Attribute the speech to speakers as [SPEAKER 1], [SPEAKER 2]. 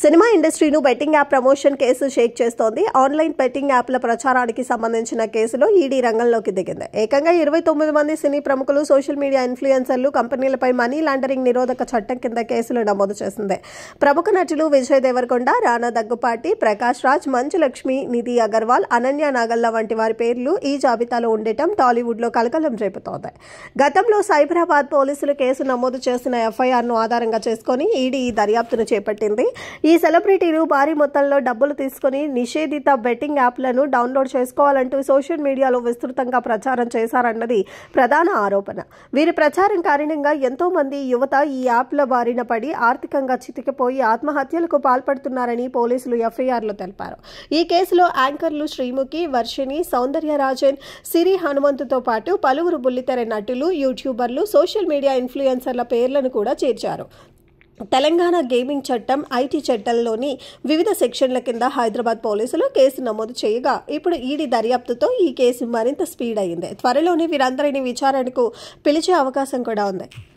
[SPEAKER 1] Cinema ఇండస్ట్రీను betting app promotion case shake చేస్తోంది. Online betting యాప్ల ప్రచారానికి సంబంధించిన కేసులో ఈడీ రంగంలోకి దిగింది. ఏకంగా 29 మంది సినీ ప్రముఖులు, సోషల్ మీడియా ఇన్ఫ్లుయెన్సర్లు, కంపెనీలపై మనీ లాండరింగ్ నిరోధక చట్టం కింద కేసులు నమోదు చేసింది. ప్రముఖ నటులు విజయ్ దేవరకొండ, రానా దగ్గుపాటి, ప్రకాష్ రాజ్, మంచు లక్ష్మి, నిధి అగర్వాల్, అనన్య నాగల్ల వంటి వారి పేర్లు ఈ జాబితాలో ఉండటం టాలీవుడ్లో కలకలం రేపుతోంది. గతంలో సైబరాబాద్ పోలీసులు కేసు నమోదు చేసిన ఎఫ్ఐఆర్ను ఆధారంగా చేసుకుని ఈడీ ఈ దర్యాప్తును చేపట్టింది. ఈ సెలబ్రిటీలు భారీ మొత్తంలో డబ్బులు తీసుకుని నిషేధిత బెట్టింగ్ యాప్లను డౌన్లోడ్ చేసుకోవాలంటూ సోషల్ మీడియాలో విస్తృతంగా ప్రచారం చేశారన్నది ప్రధాన ఆరోపణ. వీరి ప్రచారం కారణంగా ఎంతో మంది యువత ఈ యాప్ల బారిన పడి ఆర్థికంగా చితికిపోయి ఆత్మహత్యలకు పాల్పడుతున్నారని పోలీసులు ఎఫ్ఐఆర్లో తెలిపారు. ఈ కేసులో యాంకర్లు శ్రీముఖి, వర్షిణి, సౌందర్యరాజన్, సిరి హనుమంతుతో పాటు పలువురు బుల్లితెర నటులు, యూట్యూబర్లు, సోషల్ మీడియా ఇన్ఫ్లుయెన్సర్ల పేర్లను కూడా చేర్చారు. తెలంగాణ గేమింగ్ చట్టం, ఐటీ చట్టంలోని వివిధ సెక్షన్ల కింద హైదరాబాద్ పోలీసులు కేసు నమోదు చేయగా ఇప్పుడు ఈడీ దర్యాప్తుతో ఈ కేసు మరింత స్పీడ్ అయింది. త్వరలోనే వీరందరినీ విచారణకు పిలిచే అవకాశం కూడా ఉంది.